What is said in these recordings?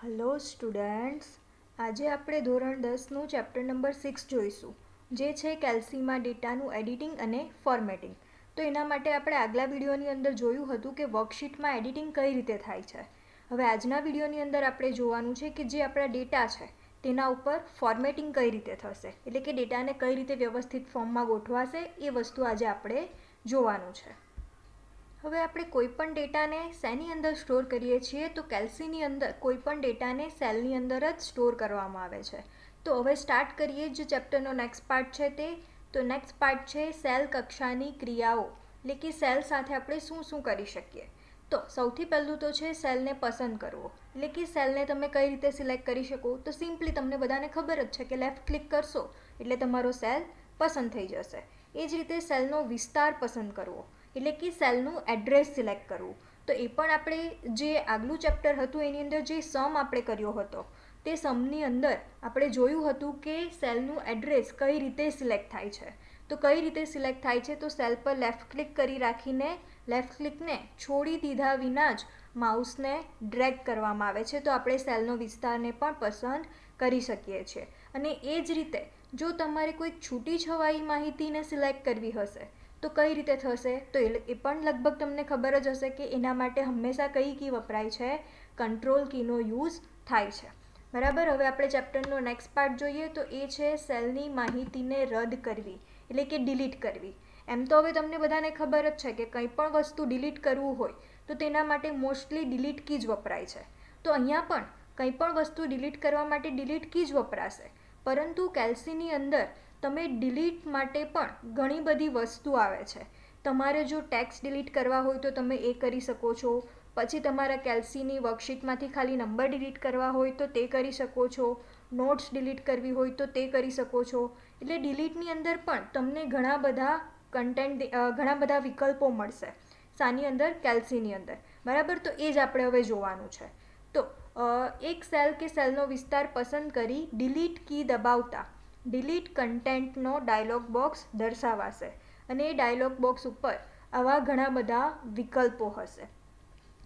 Hello students, આજે આપણે ધોરણ 10નું ચેપ્ટર નંબર 6 જોઈશું, જે છે કેલ્સીમાં ડેટાનું એડિટિંગ અને ફોર્મેટિંગ. તો એના માટે આપણે આગલા વિડીયોની અંદર જોયું હતું કે વર્કશીટમાં એડિટિંગ કઈ રીતે થાય છે. હવે આજના વિડીયોની અંદર આપણે જોવાનું છે કે જે આપણા ડેટા છે તેના ઉપર ફોર્મેટિંગ કઈ રીતે થશે, એટલે કે ડેટાને કઈ રીતે વ્યવસ્થિત ફોર્મમાં ગોઠવાશે એ વસ્તુ આજે આપણે જોવાનું છે. હવે આપણે કોઈપણ ડેટાને શેની અંદર સ્ટોર કરીએ છીએ તો કેલ્સીની અંદર કોઈપણ ડેટાને સેલની અંદર જ સ્ટોર કરવામાં આવે છે. તો હવે સ્ટાર્ટ કરીએ જે ચેપ્ટરનો નેક્સ્ટ પાર્ટ છે તે. તો નેક્સ્ટ પાર્ટ છે સેલ કક્ષાની ક્રિયાઓ, એટલે કે સેલ સાથે આપણે શું શું કરી શકીએ. તો સૌથી પહેલું તો છે સેલને પસંદ કરવો, એટલે કે સેલને તમે કઈ રીતે સિલેક્ટ કરી શકો. તો સિમ્પલી તમને બધાને ખબર જ છે કે લેફ્ટ ક્લિક કરશો એટલે તમારો સેલ પસંદ થઈ જશે. એ જ રીતે સેલનો વિસ્તાર પસંદ કરવો, એટલે કે સેલનું એડ્રેસ સિલેક્ટ કરવું. તો એ પણ આપણે જે આગલું ચેપ્ટર હતું એની અંદર જે સમ આપણે કર્યો હતો તે સમની અંદર આપણે જોયું હતું કે સેલનું એડ્રેસ કઈ રીતે સિલેક્ટ થાય છે. તો કઈ રીતે સિલેક્ટ થાય છે તો સેલ પર લેફ્ટ ક્લિક કરી રાખીને લેફ્ટ ક્લિકને છોડી દીધા વિના જ માઉસને ડ્રેગ કરવામાં આવે છે. તો આપણે સેલનો વિસ્તારને પણ પસંદ કરી શકીએ છીએ. અને એ જ રીતે જો તમારે કોઈક છૂટી છવાઈ માહિતીને સિલેક્ટ કરવી હશે તો કઈ રીતે થશે. તો એ પણ લગભગ તમને ખબર જ હશે કે એના માટે હંમેશા કઈ કી વપરાય છે, કંટ્રોલ કીનો યુઝ થાય છે. બરાબર. હવે આપણે ચેપ્ટરનો નેક્સ્ટ પાર્ટ જોઈએ તો એ છે સેલની માહિતીને રદ કરવી, એટલે કે ડિલીટ કરવી. એમ તો હવે તમને બધાને ખબર જ છે કે કંઈ પણ વસ્તુ ડિલીટ કરવું હોય તો તેના માટે મોસ્ટલી ડિલીટ કી જ વપરાય છે. તો અહીંયા પણ કંઈ પણ વસ્તુ ડિલીટ કરવા માટે ડિલીટ કી જ વપરાશે. પરંતુ કેલ્સીની અંદર તમે ડિલીટ માટે પણ ઘણી બધી વસ્તુ આવે છે. તમારે જો ટેક્સ્ટ ડિલીટ કરવા હોય તો તમે એ કરી શકો છો. પછી તમારા કેલ્સીની વર્કશીટમાંથી ખાલી નંબર ડિલીટ કરવા હોય તો તે કરી શકો છો. નોટ્સ ડિલીટ કરવી હોય તો તે કરી શકો છો. એટલે ડિલીટની અંદર પણ તમને ઘણા બધા વિકલ્પો મળશે શાની અંદર, કેલ્સીની અંદર. બરાબર. તો એ જ આપણે હવે જોવાનું છે. તો એક સેલ કે સેલનો વિસ્તાર પસંદ કરી ડિલીટ કી દબાવતા ડિલીટ કન્ટેન્ટનો ડાયલોગ બોક્સ દર્શાવાશે. અને એ ડાયલોગ બોક્સ ઉપર આવા ઘણા બધા વિકલ્પો હશે.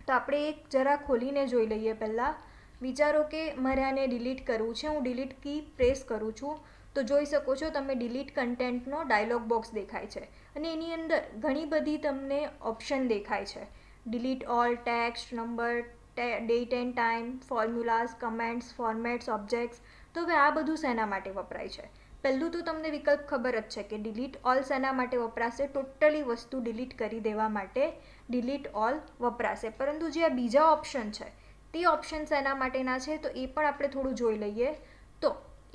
તો આપણે એક જરા ખોલીને જોઈ લઈએ. પહેલાં વિચારો કે મારે આને ડિલીટ કરવું છે, હું ડિલીટ કી પ્રેસ કરું છું તો જોઈ શકો છો તમે ડિલીટ કન્ટેન્ટનો ડાયલોગ બોક્સ દેખાય છે. અને એની અંદર ઘણી બધી તમને ઓપ્શન દેખાય છે. Delete all text, number, date and time, formulas, comments, formats, objects. તો હવે આ બધું શેના માટે વપરાય છે. પહેલું તો તમને વિકલ્પ ખબર જ છે કે ડિલીટ ઓલ શેના માટે વપરાશે. ટોટલી વસ્તુ ડિલીટ કરી દેવા માટે ડિલીટ ઓલ વપરાશે. પરંતુ જે આ બીજા ઓપ્શન છે તે ઓપ્શન શેના માટેના છે તો એ પણ આપણે થોડું જોઈ લઈએ. તો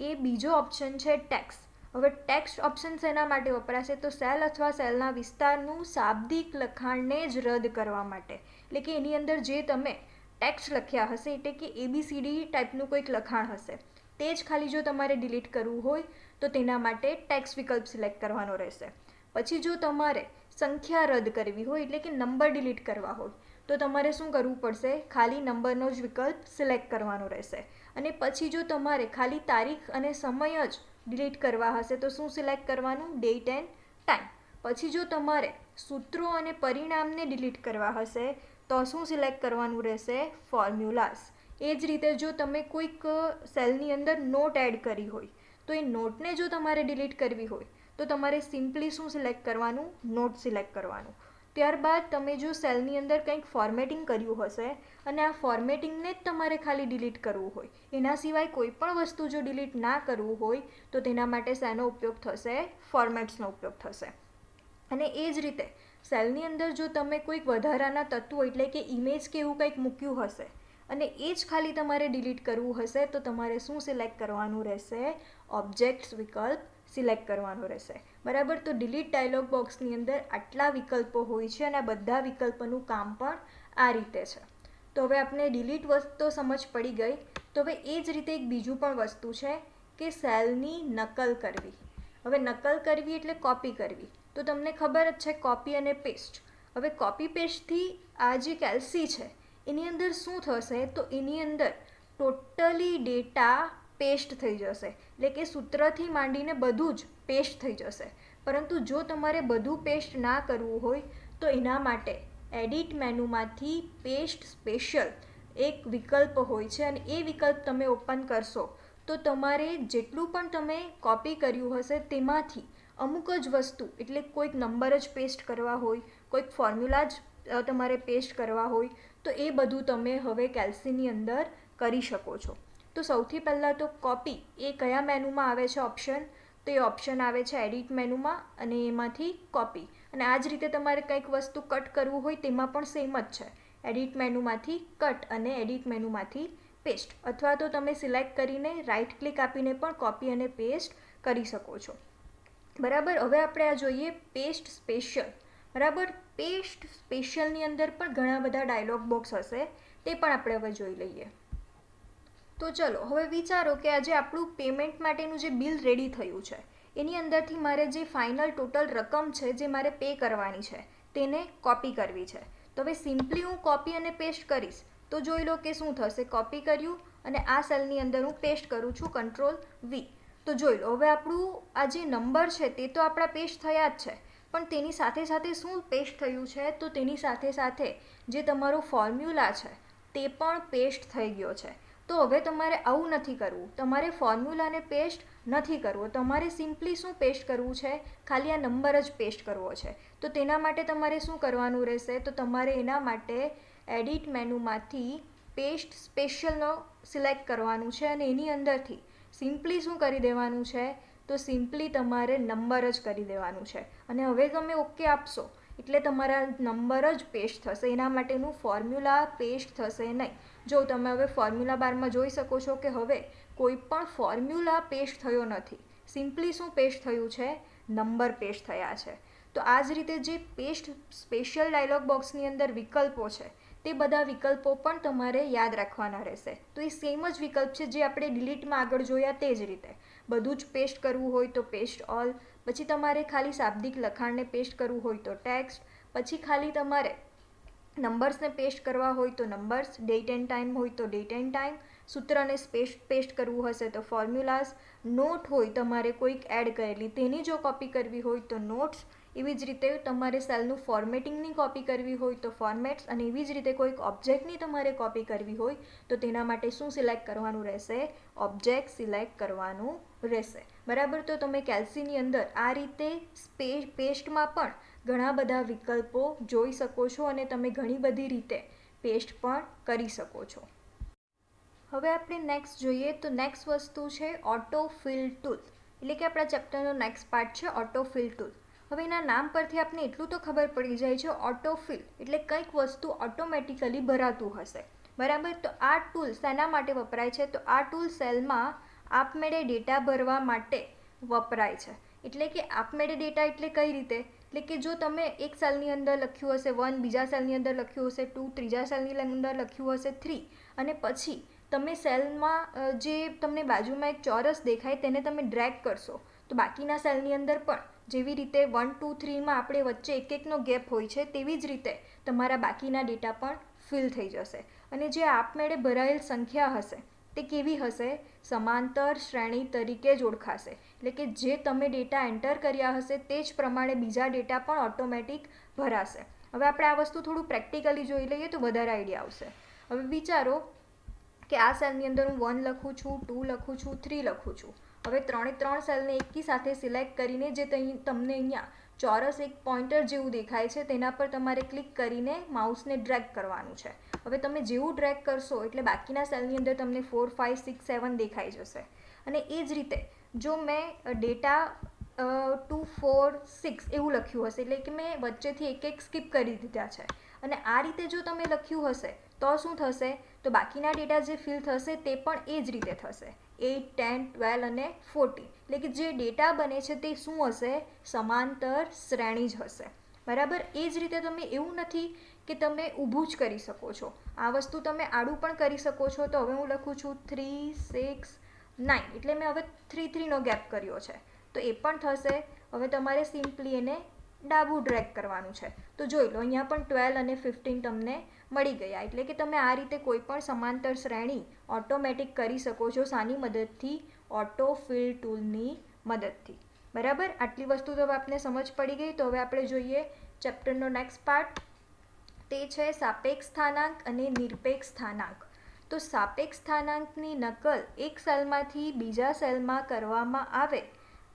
એ બીજો ઓપ્શન છે ટેક્સ્ટ. હવે ટેક્સ્ટ ઓપ્શન શેના માટે વપરાશે તો સેલ અથવા સેલના વિસ્તારનું શાબ્દિક લખાણને જ રદ કરવા માટે. એટલે કે એની અંદર જે તમે ટેક્સ્ટ લખ્યા હશે, એટલે કે ABCD ટાઈપનું કોઈક લખાણ હશે તે જ ખાલી જો તમારે ડિલીટ કરવું હોય તો તેના માટે ટેક્સ્ટ વિકલ્પ સિલેક્ટ કરવાનો રહેશે. પછી જો તમારે સંખ્યા રદ કરવી હોય, એટલે કે નંબર ડિલીટ કરવા હોય તો તમારે શું કરવું પડશે, ખાલી નંબરનો જ વિકલ્પ સિલેક્ટ કરવાનો રહેશે. અને પછી જો તમારે ખાલી તારીખ અને સમય જ ડિલીટ કરવા હશે તો શું સિલેક્ટ કરવાનું, ડેટ એન્ડ ટાઈમ. પછી જો તમારે સૂત્રો અને પરિણામને ડિલીટ કરવા હશે તો શું સિલેક્ટ કરવાનું રહેશે, ફોર્મ્યુલાઝ. એ જ રીતે જો તમે કોઈક સેલની અંદર નોટ એડ કરી હોય તો એ નોટને જો તમારે ડિલીટ કરવી હોય તો તમારે સિમ્પલી શું સિલેક્ટ કરવાનું, નોટ સિલેક્ટ કરવાનું. ત્યારબાદ તમે જો સેલની અંદર કંઈક ફોર્મેટિંગ કર્યું હશે અને આ ફોર્મેટિંગને જ તમારે ખાલી ડિલીટ કરવું હોય, એના સિવાય કોઈ પણ વસ્તુ જો ડિલીટ ના કરવું હોય તો તેના માટે શેનો ઉપયોગ થશે, ફોર્મેટ્સનો ઉપયોગ થશે. અને એ જ રીતે સેલની અંદર જો તમે કોઈક વધારાના તત્વો, એટલે કે ઇમેજ કે એવું કંઈક મૂક્યું હશે અને એ જ ખાલી તમારે ડિલીટ કરવું હશે તો તમારે શું સિલેક્ટ કરવાનું રહેશે, ઓબ્જેક્ટ્સ વિકલ્પ સિલેક્ટ કરવાનો રહેશે. બરાબર. તો ડિલીટ ડાયલોગ બોક્સની અંદર આટલા વિકલ્પો હોય છે અને આ બધા વિકલ્પોનું કામ પણ આ રીતે છે. તો હવે આપણે ડિલીટ વસ્તુ સમજ પડી ગઈ. તો હવે એ જ રીતે એક બીજું પણ વસ્તુ છે કે સેલની નકલ કરવી. હવે નકલ કરવી એટલે કોપી કરવી. તો તમને ખબર જ છે કોપી અને પેસ્ટ. હવે કોપી પેસ્ટથી આ જે કેલ્સી છે એની અંદર શું થશે તો એની અંદર ટોટલી ડેટા પેસ્ટ થઈ જશે, એટલે કે સૂત્રથી માંડીને બધું જ પેસ્ટ થઈ જશે. પરંતુ જો તમારે બધું પેસ્ટ ના કરવું હોય તો એના માટે એડિટ મેનુમાંથી પેસ્ટ સ્પેશિયલ એક વિકલ્પ હોય છે અને એ વિકલ્પ તમે ઓપન કરશો તો તમારે જેટલું પણ તમે કોપી કર્યું હશે તેમાંથી અમુક જ વસ્તુ એટલે કોઈક નંબર જ પેસ્ટ કરવા હોય, કોઈક ફોર્મ્યુલા જ તમારે પેસ્ટ કરવા હોય, તો એ બધું તમે હવે કેલ્સીની અંદર કરી શકો છો. તો સૌથી પહેલાં તો કોપી એ કયા મેનુમાં આવે છે ઓપ્શન, તો એ ઓપ્શન આવે છે એડિટ મેનુમાં અને એમાંથી કોપી. અને આ જ રીતે તમારે કંઈક વસ્તુ કટ કરવું હોય તેમાં પણ સેમ જ છે, એડિટ મેનુમાંથી કટ અને એડિટ મેનુમાંથી પેસ્ટ, અથવા તો તમે સિલેક્ટ કરીને રાઇટ ક્લિક આપીને પણ કોપી અને પેસ્ટ કરી શકો છો. બરાબર, હવે આપણે આ જોઈએ પેસ્ટ સ્પેશિયલ. બરાબર, પેસ્ટ સ્પેશિયલની અંદર પણ ઘણા બધા ડાયલોગ બોક્સ હશે, તે પણ આપણે હવે જોઈ લઈએ. તો ચલો હવે વિચારો કે આજે આપણું પેમેન્ટ માટેનું જે બિલ રેડી થયું છે એની અંદરથી મારે જે ફાઇનલ ટોટલ રકમ છે જે મારે પે કરવાની છે તેને કોપી કરવી છે. તો હવે સિમ્પલી હું કોપી અને પેસ્ટ કરીશ તો જોઈ લો કે શું થશે. કોપી કર્યું અને આ સેલની અંદર હું પેસ્ટ કરું છું, Ctrl+V. તો જોઈ લો હવે આપણું આ જે નંબર છે તે તો આપણા પેસ્ટ થયા જ છે, પણ તેની સાથે સાથે શું પેસ્ટ થયું છે, તો તેની સાથે સાથે જે તમારો ફોર્મ્યુલા છે તે પણ પેસ્ટ થઈ ગયો છે. તો હવે તમારે આવું નથી કરવું, તમારે ફોર્મ્યુલાને પેસ્ટ નથી કરવો, તમારે સિમ્પલી શું પેસ્ટ કરવું છે, ખાલી આ નંબર જ પેસ્ટ કરવો છે. તો તેના માટે તમારે શું કરવાનું રહેશે, તો તમારે એના માટે એડિટ મેનુમાંથી પેસ્ટ સ્પેશિયલનો સિલેક્ટ કરવાનું છે અને એની અંદરથી સિમ્પલી શું કરી દેવાનું છે, તો સિમ્પલી તમારે નંબર જ કરી દેવાનું છે. અને હવે તમે ઓકે આપશો એટલે તમારા નંબર જ પેસ્ટ થશે, એના માટેનું ફોર્મ્યુલા પેસ્ટ થશે નહીં. જો તમે હવે ફોર્મ્યુલા બારમાં જોઈ શકો છો કે હવે કોઈ પણ ફોર્મ્યુલા પેસ્ટ થયો નથી, સિમ્પલી શું પેસ્ટ થયું છે, નંબર પેસ્ટ થયા છે. તો આ જ રીતે જે પેસ્ટ સ્પેશિયલ ડાયલોગ બોક્સની અંદર વિકલ્પો છે તે બધા વિકલ્પો પણ તમારે યાદ રાખવાના રહેશે. તો એ સેમ જ વિકલ્પ છે જે આપણે ડિલીટમાં આગળ જોયા તે જ રીતે. બધું જ પેસ્ટ કરવું હોય તો પેસ્ટ ઓલ, પછી તમારે ખાલી શાબ્દિક લખાણને પેસ્ટ કરવું હોય તો ટેક્સ્ટ, પછી ખાલી તમારે નંબર્સને પેસ્ટ કરવા હોય તો નંબર્સ, ડેટ એન્ડ ટાઈમ હોય તો ડેટ એન્ડ ટાઈમ, સૂત્રને પેસ્ટ કરવું હશે તો ફોર્મ્યુલાઝ, નોટ હોય તમારે કોઈક એડ કરેલી તેની જો કોપી કરવી હોય તો નોટ્સ, એવી જ રીતે તમારે સેલનું ફોર્મેટિંગની કોપી કરવી હોય તો ફોર્મેટ્સ, અને એવી જ રીતે કોઈક ઓબ્જેક્ટની તમારે કોપી કરવી હોય તો તેના માટે શું સિલેક્ટ કરવાનું રહેશે, ઓબ્જેક્ટ સિલેક્ટ કરવાનું રહેશે. બરાબર, તો તમે કેલ્સીની અંદર આ રીતે પેસ્ટમાં પણ ઘણા બધા વિકલ્પો જોઈ શકો છો અને તમે ઘણી બધી રીતે પેસ્ટ પણ કરી શકો છો. હવે આપણે નેક્સ્ટ જોઈએ તો નેક્સ્ટ વસ્તુ છે ઓટો ફિલ ટૂલ, એટલે કે આપણા ચેપ્ટરનો નેક્સ્ટ પાર્ટ છે ઓટો ફિલ ટૂલ. હવે એના નામ પરથી આપને એટલું તો ખબર પડી જાય છે ઓટો ફિલ એટલે કંઈક વસ્તુ ઓટોમેટિકલી ભરાતું હશે. બરાબર, તો આ ટૂલ શેના માટે વપરાય છે, તો આ ટૂલ સેલમાં આપમેળે ડેટા ભરવા માટે વપરાય છે. એટલે કે આપમેળે ડેટા એટલે કઈ રીતે, એટલે કે જો તમે એક સેલની અંદર લખ્યું હશે 1, બીજા સેલની અંદર લખ્યું હશે 2, ત્રીજા સેલની અંદર લખ્યું હશે 3, અને પછી તમે સેલમાં જે તમને બાજુમાં એક ચોરસ દેખાય તેને તમે ડ્રેગ કરશો તો બાકીના સેલની અંદર પણ જેવી રીતે 1, 2, 3માં આપણે વચ્ચે એક એકનો ગેપ હોય છે તેવી જ રીતે તમારા બાકીના ડેટા પણ ફિલ થઈ જશે. અને જે આપમેળે ભરાયેલ સંખ્યા હશે તે કેવી હશે, સમાંતર શ્રેણી તરીકે જ ઓળખાશે. એટલે કે જે તમે ડેટા એન્ટર કર્યા હશે તે જ પ્રમાણે બીજા ડેટા પણ ઓટોમેટિક ભરાશે. હવે આપણે આ વસ્તુ થોડું પ્રેક્ટિકલી જોઈ લઈએ તો વધારે આઈડિયા આવશે. હવે વિચારો કે આ સેલની અંદર હું 1 લખું છું, 2 લખું છું, 3 લખું છું. હવે 3 સેલને એકી સાથે સિલેક્ટ કરીને જે તમને અહીંયા ચોરસ એક પોઇન્ટર જેવું દેખાય છે તેના પર તમારે ક્લિક કરીને માઉસને ડ્રેગ કરવાનું છે. હવે તમે જેવું ડ્રેગ કરશો એટલે બાકીના સેલની અંદર તમને 4, 5, 6, 7 દેખાઈ જશે. અને એ જ રીતે જો મેં ડેટા 2, 4, 6 એવું લખ્યું હશે એટલે કે મેં વચ્ચેથી એક સ્કીપ કરી દીધા છે, અને આ રીતે જો તમે લખ્યું હશે તો શું થશે, તો બાકીના ડેટા જે ફિલ થશે તે પણ એ જ રીતે થશે, 8, 10, 12 અને 14. એટલે કે જે ડેટા બને છે તે શું હશે, સમાંતર શ્રેણી જ હશે. બરાબર, એ જ રીતે તમે એવું નથી કે તમે ઊભું જ કરી શકો છો, આ વસ્તુ તમે આડું પણ કરી શકો છો. તો હવે હું લખું છું 3, 6, 9 એટલે મેં હવે 3, 3નો ગેપ કર્યો છે તો એ પણ થશે. હવે તમારે સિમ્પલી એને ડાબું ડ્રેગ કરવાનું છે તો જોઈ લો અહીંયા પણ 12 અને 15 તમને મળી ગયા. એટલે કે તમે આ રીતે કોઈ પણ સમાંતર શ્રેણી ઓટોમેટિક કરી શકો છો શાની મદદથી, ઓટો ફિલ ટૂલની મદદથી. બરાબર, આટલી વસ્તુ તો આપને સમજ પડી ગઈ. તો હવે આપણે જોઈએ ચેપ્ટરનો નેક્સ્ટ પાર્ટ, તે છે સાપેક્ષ સ્થાનાંક અને નિરપેક્ષ સ્થાનાંક. તો સાપેક્ષ સ્થાનાંકની નકલ એક સેલમાંથી બીજા સેલમાં કરવામાં આવે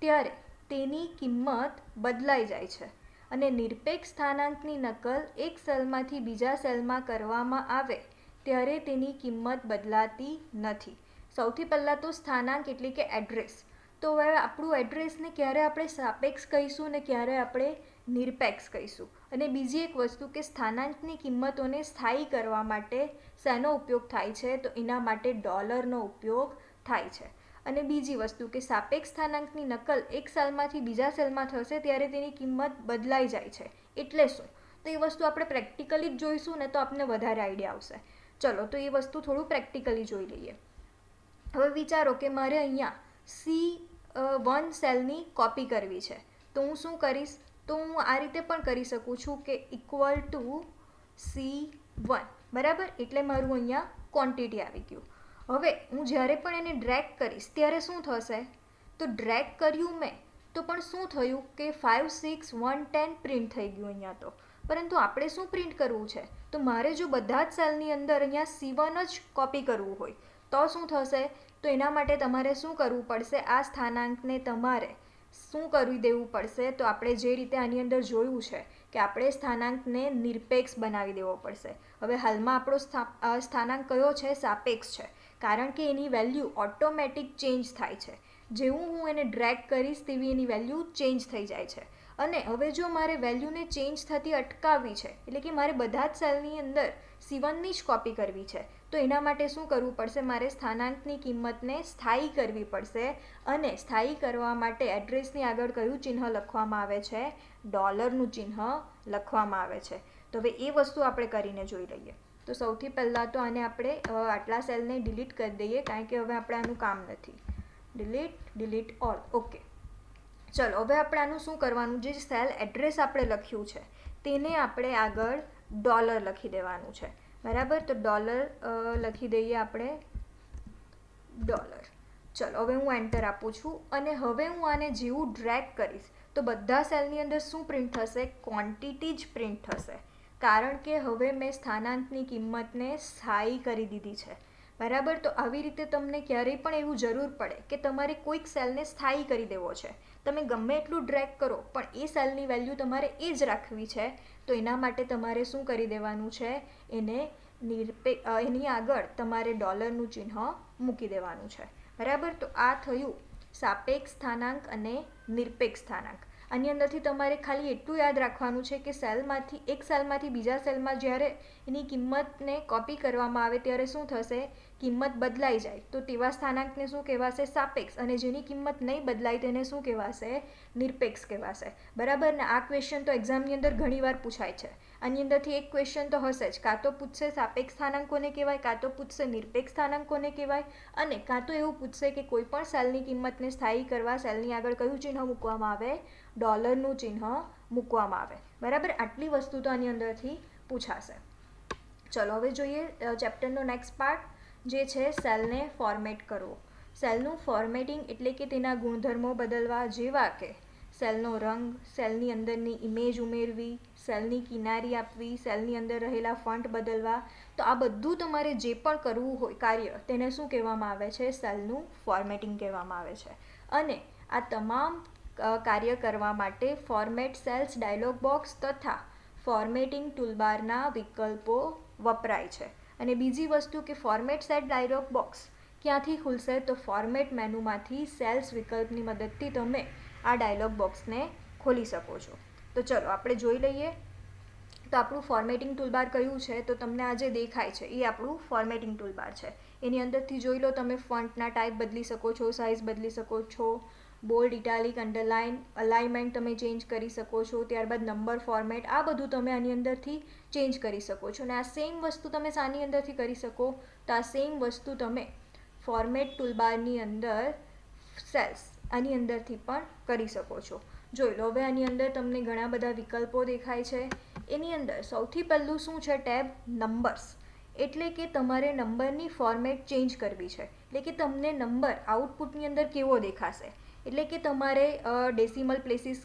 ત્યારે તેની કિંમત બદલાઈ જાય છે અને નિરપેક્ષ સ્થાનાંકની નકલ એક સેલમાંથી બીજા સેલમાં કરવામાં આવે ત્યારે તેની કિંમત બદલાતી નથી. સૌથી પહેલાં તો સ્થાનાંક એટલે કે એડ્રેસ. તો હવે આપણું એડ્રેસને ક્યારે આપણે સાપેક્ષ કહીશું ને ક્યારે આપણે નિરપેક્ષ કહીશું. અને બીજી એક વસ્તુ કે સ્થાનાંકની કિંમતોને સ્થાયી કરવા માટે શેનો ઉપયોગ થાય છે, તો એના માટે ડોલરનો ઉપયોગ થાય છે. અને બીજી વસ્તુ કે સાપેક્ષ સ્થાનાંકની નકલ એક સેલમાંથી બીજા સેલમાં થશે ત્યારે તેની કિંમત બદલાઈ જાય છે. એટલે શું? તો એ વસ્તુ આપણે પ્રેક્ટિકલી જ જોઈશું ને તો આપણને વધારે આઈડિયા આવશે. ચલો તો એ વસ્તુ થોડું પ્રેક્ટિકલી જોઈ લઈએ. હવે વિચારો કે મારે અહીંયા C1 સેલની કોપી કરવી છે. તો હું શું કરીશ? તો હું આ રીતે પણ કરી શકું છું કે ઇક્વલ ટુ C1, બરાબર. એટલે મારું અહીંયા ક્વોન્ટિટી આવી ગયું. હવે હું જ્યારે પણ એને ડ્રેગ કરીશ ત્યારે શું થશે? તો ડ્રેગ કર્યું મેં તો પણ શું થયું કે 5, 6, 1, 10 પ્રિન્ટ થઈ ગયું અહીંયા તો. પરંતુ આપણે શું પ્રિન્ટ કરવું છે? તો મારે જો બધા જ સેલની અંદર અહીંયા C1 જ કોપી કરવું હોય તો શું થશે? તો એના માટે તમારે શું કરવું પડશે? આ સ્થાનાંકને તમારે શું કરી દેવું પડશે? તો આપણે જે રીતે આની અંદર જોયું છે કે આપણે સ્થાનાંકને નિરપેક્ષ બનાવી દેવો પડશે. હવે હાલમાં આપણો સ્થાનાંક કયો છે? સાપેક્ષ છે, કારણ કે એની વેલ્યુ ઓટોમેટિક ચેન્જ થાય છે. જેવું હું એને ડ્રેગ કરીશ તેવી એની વેલ્યુ ચેન્જ થઈ જાય છે. અને હવે જો મારે વેલ્યુને ચેન્જ થતી અટકાવવી છે, એટલે કે મારે બધા જ સેલની અંદર C1ની જ કોપી કરવી છે, તો એના માટે શું કરવું પડશે? મારે સ્થાનાંકની કિંમતને સ્થાયી કરવી પડશે. અને સ્થાયી કરવા માટે એડ્રેસની આગળ કયું ચિહ્ન લખવામાં આવે છે? ડોલરનું ચિહ્ન લખવામાં આવે છે. તો હવે એ વસ્તુ આપણે કરીને જોઈ લઈએ. તો સૌથી પહેલાં તો આને આપણે આટલા સેલને ડિલીટ કરી દઈએ, કારણ કે હવે આપણે આનું કામ નથી. Delete all. ઓકે, ચલો હવે આપણે આનું શું કરવાનું? જે સેલ એડ્રેસ આપણે લખ્યું છે તેને આપણે આગળ ડોલર લખી દેવાનું છે, બરાબર. તો ડોલર લખી દઈએ આપણે, ડોલર. ચલો હવે હું એન્ટર આપું છું અને હવે હું આને જેવું ડ્રેગ કરીશ તો બધા સેલની અંદર શું પ્રિન્ટ થશે? ક્વોન્ટિટી જ પ્રિન્ટ થશે, કારણ કે હવે મેં સ્થાનાંકની કિંમતને સ્થાયી કરી દીધી છે, બરાબર. તો આવી રીતે તમને ક્યારેય પણ એવું જરૂર પડે કે તમારે કોઈક સેલને સ્થાયી કરી દેવો છે, તમે ગમે એટલું ડ્રેગ કરો પણ એ સેલની વેલ્યુ તમારે એ જ રાખવી છે, તો એના માટે તમારે શું કરી દેવાનું છે? એની આગળ તમારે ડોલરનું ચિહ્ન મૂકી દેવાનું છે, બરાબર. તો આ થયું સાપેક્ષ સ્થાનાંક અને નિરપેક્ષ સ્થાનાંક. આની અંદરથી તમારે ખાલી એટલું યાદ રાખવાનું છે કે એક સેલમાંથી બીજા સેલમાં જ્યારે એની કિંમતને કોપી કરવામાં આવે ત્યારે શું થશે? કિંમત બદલાઈ જાય તો તેવા સ્થાનાંકને શું કહેવાશે? સાપેક્ષ. અને જેની કિંમત નહીં બદલાય તેને શું કહેવાશે? નિરપેક્ષ કહેવાશે, બરાબર. ને આ ક્વેશ્ચન તો એક્ઝામની અંદર ઘણીવાર પૂછાય છે. આની અંદરથી એક ક્વેશ્ચન તો હશે જ, કાં તો પૂછશે સાપેક્ષ સ્થાનાંકોને કહેવાય, કાં તો પૂછશે નિરપેક્ષ સ્થાનાંકોને કહેવાય, અને કાં તો એવું પૂછશે કે કોઈ પણ સેલની કિંમતને સ્થાયી કરવા સેલની આગળ કયું ચિહ્ન મૂકવામાં આવે? ડોલરનું ચિહ્ન મૂકવામાં આવે, બરાબર. આટલી વસ્તુ તો આની અંદરથી પૂછાશે. ચલો હવે જોઈએ ચેપ્ટરનો નેક્સ્ટ પાર્ટ, જે છે સેલને ફોર્મેટ કરવો. સેલનું ફોર્મેટિંગ એટલે કે તેના ગુણધર્મો બદલવા, જેવા કે સેલનો રંગ, સેલની અંદરની ઇમેજ ઉમેરવી, સેલની કિનારી આપવી, સેલની અંદર રહેલા ફોન્ટ બદલવા. તો આ બધું તમારે જે પણ કરવું હોય કાર્ય તેને શું કહેવામાં આવે છે? સેલનું ફોર્મેટિંગ કહેવામાં આવે છે. અને આ તમામ કાર્ય કરવા માટે ફોર્મેટ સેલ્સ ડાયલોગ બોક્સ તથા ફોર્મેટિંગ ટૂલબારના વિકલ્પો વપરાય છે. અને બીજી વસ્તુ કે ફોર્મેટ સેલ ડાયલોગ બોક્સ ક્યાંથી ખુલશે? તો ફોર્મેટ મેનુમાંથી સેલ્સ વિકલ્પની મદદથી તમે આ ડાયલોગ બોક્સને ખોલી શકો છો. તો ચલો આપણે જોઈ લઈએ. તો આપણું ફોર્મેટિંગ ટૂલબાર કયું છે? તો તમને આ જે દેખાય છે એ આપણું ફોર્મેટિંગ ટૂલબાર છે. એની અંદરથી જોઈ લો, તમે ફોન્ટના ટાઈપ બદલી શકો છો, સાઇઝ બદલી શકો છો, બોલ્ડ, ઇટાલિક, અંડરલાઇન, અલાઇનમેન્ટ તમે ચેન્જ કરી શકો છો, ત્યારબાદ નંબર ફોર્મેટ, આ બધું તમે આની અંદરથી ચેન્જ કરી શકો છો. અને આ સેમ વસ્તુ તમે શાની અંદરથી કરી શકો? તો આ સેમ વસ્તુ તમે ફોર્મેટ ટૂલબારની અંદર સેલ્સ આની અંદરથી પણ કરી શકો છો. જોઈ લો હવે આની અંદર તમને ઘણા બધા વિકલ્પો દેખાય છે. એની અંદર સૌથી પહેલું શું છે? Tab numbers. એટલે કે તમારે નંબરની ફોર્મેટ ચેન્જ કરવી છે, એટલે કે તમને નંબર આઉટપુટની અંદર કેવો દેખાશે, એટલે કે તમારે ડેસિમલ પ્લેસીસ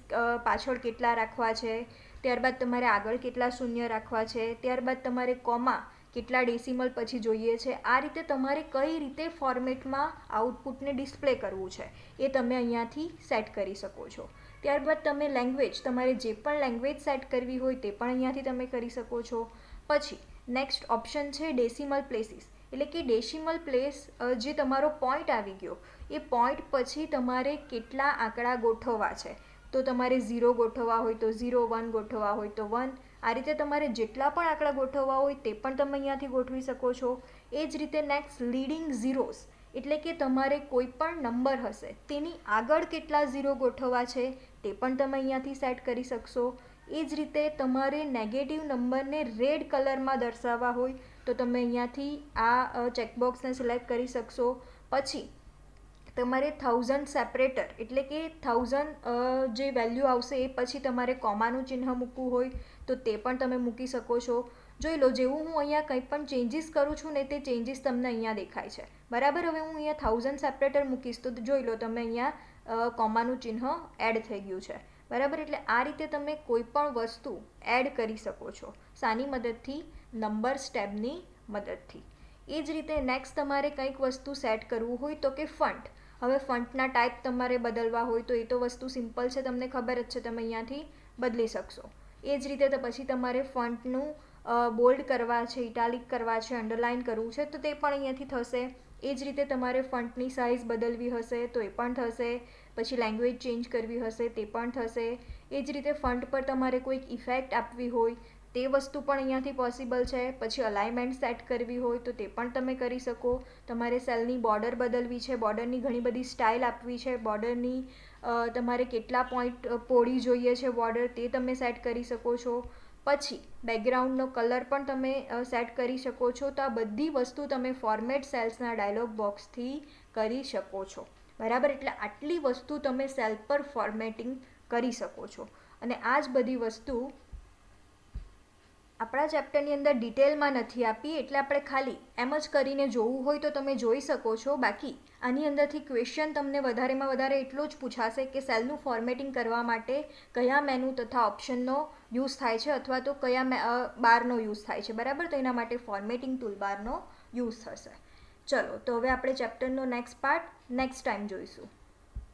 પાછળ કેટલા રાખવા છે, ત્યારબાદ તમારે આગળ કેટલા શૂન્ય રાખવા છે, ત્યારબાદ તમારે કોમા કેટલા ડેસિમલ પછી જોઈએ છે, આ રીતે તમારે કઈ રીતે ફોર્મેટમાં આઉટપુટને ડિસ્પ્લે કરવું છે એ તમે અહીંયાથી સેટ કરી શકો છો. ત્યારબાદ તમે લેંગ્વેજ, તમારે જે પણ લેંગ્વેજ સેટ કરવી હોય તે પણ અહીંયાથી તમે કરી શકો છો. પછી નેક્સ્ટ ઓપ્શન છે ડેસિમલ પ્લેસીસ, એટલે કે ડેસિમલ પ્લેસ જે તમારો પોઈન્ટ આવી ગયો એ પોઈન્ટ પછી તમારે કેટલા આંકડા ગોઠવવા છે. તો તમારે 0 ગોઠવવા હોય તો 0, 1 ગોઠવવા હોય તો 1, આ રીતે તમારે જેટલા પણ આંકડા ગોઠવવા હોય તે પણ તમે અહીંયાથી ગોઠવી શકો છો. એ જ રીતે નેક્સ્ટ લીડિંગ ઝીરોઝ, એટલે કે તમારે કોઈ પણ નંબર હશે તેની આગળ કેટલા 0 ગોઠવવા છે તે પણ તમે અહીંયાથી સેટ કરી શકશો. એ જ રીતે તમારે નેગેટિવ નંબરને રેડ કલરમાં દર્શાવવા હોય તો તમે અહીંયાથી આ ચેકબોક્સને સિલેક્ટ કરી શકશો. પછી તમારે 1000 સેપરેટર, એટલે કે 1000 જે વેલ્યુ આવશે એ પછી તમારે કોમાનું ચિહ્ન મૂકવું હોય તો તે પણ તમે મૂકી શકો છો. જોઈ લો, જેવું હું અહીંયા કંઈ પણ ચેન્જીસ કરું છું ને તે ચેન્જીસ તમને અહીંયા દેખાય છે, બરાબર. હવે હું અહીંયા 1000 સેપરેટર મૂકીશ તો જોઈ લો તમે અહીંયા કોમાનું ચિહ્ન એડ થઈ ગયું છે, બરાબર. એટલે આ રીતે તમે કોઈ પણ વસ્તુ એડ કરી શકો છો શાની મદદથી? નંબર્સ ટેબની મદદથી. એ જ રીતે નેક્સ્ટ તમારે કંઈક વસ્તુ સેટ કરવું હોય તો કે ફન્ટ. હવે ફન્ટના ટાઈપ તમારે બદલવા હોય તો એ તો વસ્તુ સિમ્પલ છે, તમને ખબર જ છે, તમે અહીંયાથી બદલી શકશો. એ જ રીતે તો પછી તમારે ફન્ટનું બોલ્ડ કરવા છે, ઇટાલિક કરવા છે, અંડરલાઇન કરવું છે તો તે પણ અહીંયાથી થશે. એ જ રીતે તમારે ફન્ટની સાઇઝ બદલવી હશે તો એ પણ થશે. પછી લેંગ્વેજ ચેન્જ કરવી હશે તે પણ થશે. એ જ રીતે ફન્ટ પર તમારે કોઈક ઇફેક્ટ આપવી હોય તે વસ્તુ પણ અહીંયાથી પોસિબલ છે. પછી અલાઇનમેન્ટ સેટ કરવી હોય તો તે પણ તમે કરી શકો. તમારે સેલની બોર્ડર બદલવી છે, બોર્ડરની ઘણી બધી સ્ટાઇલ આપવી છે, બોર્ડરની તમારે કેટલા પોઈન્ટ પહોળી જોઈએ છે બોર્ડર તે તમે સેટ કરી શકો છો. પછી બેકગ્રાઉન્ડનો કલર પણ તમે સેટ કરી શકો છો. તો આ બધી વસ્તુ તમે ફોર્મેટ સેલ્સના ડાયલોગ બોક્સથી કરી શકો છો, બરાબર. એટલે આટલી વસ્તુ તમે સેલ પર ફોર્મેટિંગ કરી શકો છો. અને આ જ બધી વસ્તુ આપણા ચેપ્ટરની અંદર ડિટેલમાં નથી આપી, એટલે આપણે ખાલી એમ જ કરીને જોવું હોય તો તમે જોઈ શકો છો. બાકી આની અંદરથી ક્વેશ્ચન તમને વધારેમાં વધારે એટલો જ પૂછાશે કે સેલનું ફોર્મેટિંગ કરવા માટે કયા મેનુ તથા ઓપ્શનનો યુઝ થાય છે અથવા તો કયા બારનો યુઝ થાય છે, બરાબર. તો એના માટે ફોર્મેટિંગ ટૂલબારનો યુઝ થશે. ચલો, તો હવે આપણે ચેપ્ટરનો નેક્સ્ટ પાર્ટ નેક્સ્ટ ટાઈમ જોઈશું.